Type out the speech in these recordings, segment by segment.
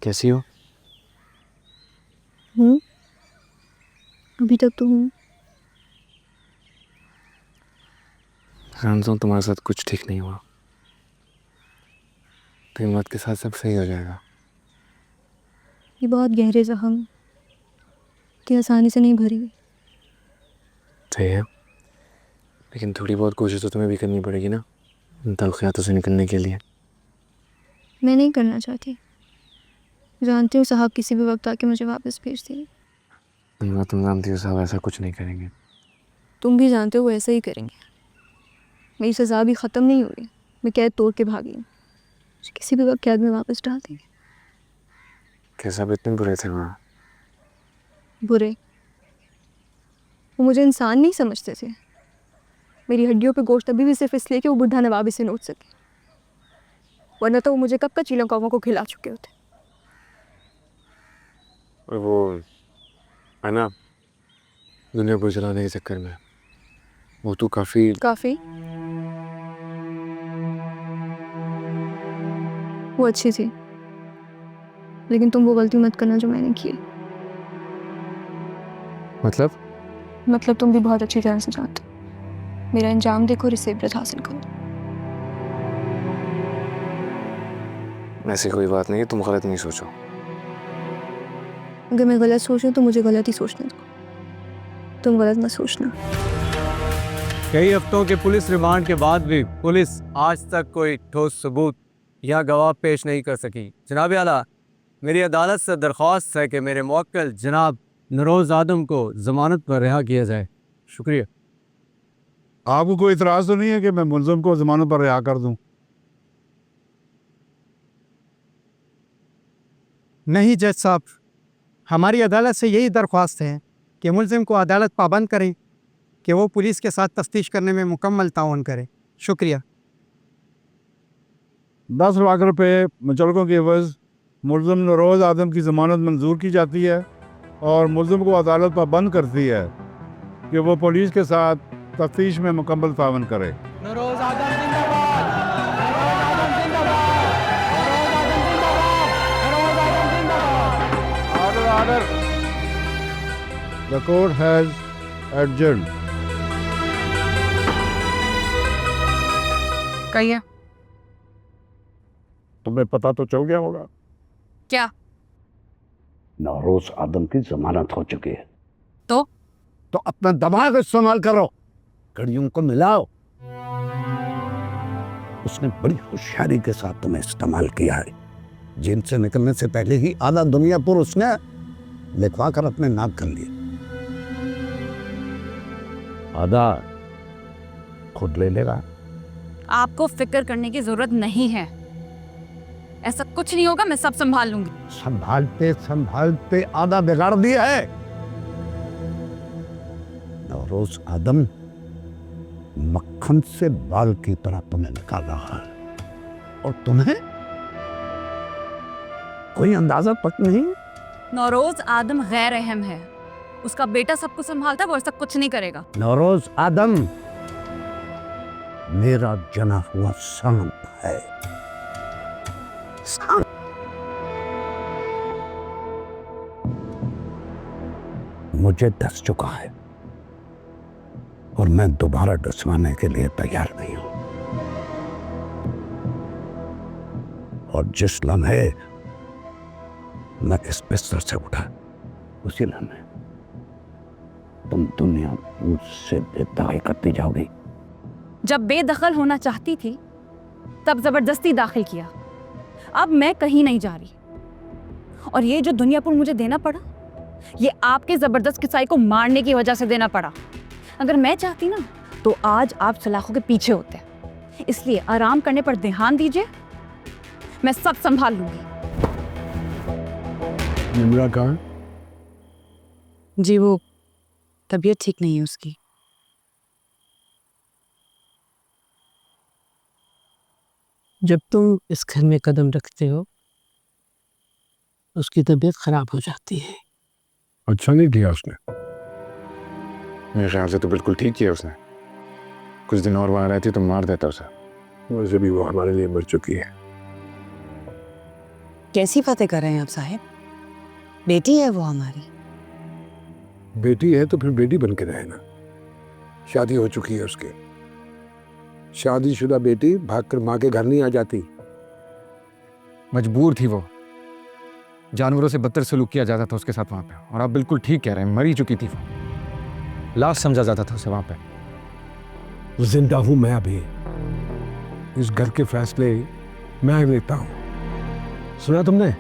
कैसी हो? हूँ, अभी तक तो हूँ। जानता हूँ तुम्हारे साथ कुछ ठीक नहीं हुआ, तो हिम्मत के साथ सब सही हो जाएगा। ये बहुत गहरे जख्म कि आसानी से नहीं भरी। सही है, लेकिन थोड़ी बहुत कोशिश तो तुम्हें भी करनी पड़ेगी ना, इन तलखियातों से निकलने के लिए। मैं नहीं करना चाहती। जानती हूँ साहब किसी भी वक्त आके मुझे वापस भेज देंगे। तुम जानती हो साहब ऐसा कुछ नहीं करेंगे। तुम भी जानते हो वो ऐसा ही करेंगे। मेरी सज़ा भी ख़त्म नहीं हुई। मैं कैद तोड़ के भागी हूँ। मुझे किसी भी वक्त कैद में वापस डाल देंगे। कैसा भी इतने बुरे थे वहाँ? बुरे? वो मुझे इंसान नहीं समझते थे। मेरी हड्डियों पे गोश्त अभी भी सिर्फ इसलिए कि वो बुढ़ा नवाब इसे नोच सके, वरना तो वो मुझे कब का चीलों कौवों को खिला चुके होते। और वो है ना, दुनिया को जलाने के चक्कर में वो तो काफी वो अच्छी थी, लेकिन तुम वो गलती मत करना जो मैंने की। मतलब तुम भी बहुत अच्छी तरह से जानते हो। मेरा अंजाम देखो और इससे इबरत हासिल करो। ऐसी कोई बात नहीं है, तुम गलत नहीं सोचो। अगर मैं गलत सोचूं तो मुझे गलत ही सोचने दो। तुम गलत मत सोचना। कई हफ्तों के पुलिस रिमांड के बाद भी पुलिस आज तक कोई ठोस सबूत या गवाह पेश नहीं कर सकी। जनाब आला, मेरी अदालत से दरख्वास्त है कि मेरे मुवक्किल जनाब नरोज आदम को जमानत पर रिहा किया जाए। शुक्रिया। आपको कोई इतराज तो नहीं है कि मैं मुलजिम को जमानत पर रिहा कर दूं? नहीं जज साहब, हमारी अदालत से यही दरख्वास्त है कि मुलजिम को अदालत पाबंद करे कि वो पुलिस के साथ तफ्तीश करने में मुकम्मल ताउन करे। शुक्रिया। 10 लाख रुपए मुचलकों के एवज मुलजिम नरोज आदम की जमानत मंजूर की जाती है और मुलजिम को अदालत पाबंद करती है कि वो पुलिस के साथ तफ्तीश में मुकम्मल ताउन करे। नरोज आदम जिंदाबाद! नरोज आदम जिंदाबाद! नरोज आदम जिंदाबाद! Order, order. The court has adjourned. कहिए। तुम्हें पता तो चल गया होगा, क्या? नौरोज आदम की जमानत हो चुकी है। तो अपना दिमाग इस्तेमाल करो, घड़ियों को मिलाओ। उसने बड़ी होशियारी के साथ तुम्हें इस्तेमाल किया है। जेल से निकलने से पहले ही आधा दुनिया पर उसने लिखवा कर अपने नाम कर लिए। आधा खुद ले लेगा। आपको फिक्र करने की जरूरत नहीं है। ऐसा कुछ नहीं होगा, मैं सब संभाल लूंगी। संभालते संभालते आधा बिगाड़ दिया है। नौरोज आदम मक्खन से बाल की तरह तुम्हें निकाला है और तुम्हें कोई अंदाजा तक नहीं। नौरोज आदम गैर अहम है। उसका बेटा सब कुछ संभालता है, वो ऐसा कुछ नहीं करेगा। नौरोज आदम मेरा जना हुआ सांप है। सांप। मुझे डस चुका है और मैं दोबारा डसवाने के लिए तैयार नहीं हूं। और जिस लम्हे मैं इस बिस्तर से उठा, उसी लम्हे तुम दुनिया मुझसे बेदखल करती जाओगी। जब बेदखल होना चाहती थी तब जबरदस्ती दाखिल किया। अब मैं कहीं नहीं जा रही। और ये जो दुनियापुर मुझे देना पड़ा, ये आपके जबरदस्त किसाई को मारने की वजह से देना पड़ा। अगर मैं चाहती ना तो आज आप सलाखों के पीछे होते। इसलिए आराम करने पर ध्यान दीजिए, मैं सब संभाल लूंगी। निम्रा कहाँ? जी वो तबीयत ठीक नहीं है उसकी। जब तुम इस घर में कदम रखते हो उसकी तबीयत खराब हो जाती है। अच्छा नहीं किया उसने। मेरे ख्याल से तो बिल्कुल ठीक किया उसने। कुछ दिन और वहां रहती तो मार देता उसे। वैसे भी वो हमारे लिए मर चुकी है। कैसी बातें कर रहे हैं आप साहब? बेटी है वो हमारी। बेटी है तो फिर बेटी बन के रहे ना। शादी हो चुकी है उसकी। शादीशुदा बेटी भागकर माँ के घर नहीं आ जाती। मजबूर थी वो, जानवरों से बदतर सलूक किया जाता था उसके साथ वहां पे। और आप बिल्कुल ठीक कह रहे हैं, मरी चुकी थी वो, लाश समझा जाता था उसे वहां पे। जिंदा हूं मैं अभी। इस घर के फैसले मैं लेता हूं। सुना तुमने?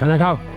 खाना खाओ।